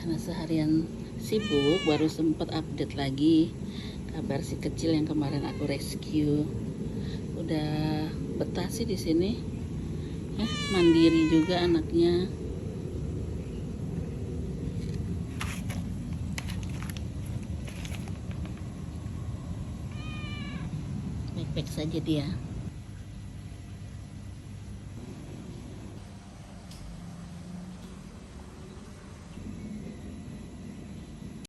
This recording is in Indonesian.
Karena seharian sibuk, baru sempat update lagi kabar si kecil yang kemarin aku rescue. Udah betah sih di sini. Mandiri juga anaknya. Baik-baik saja dia.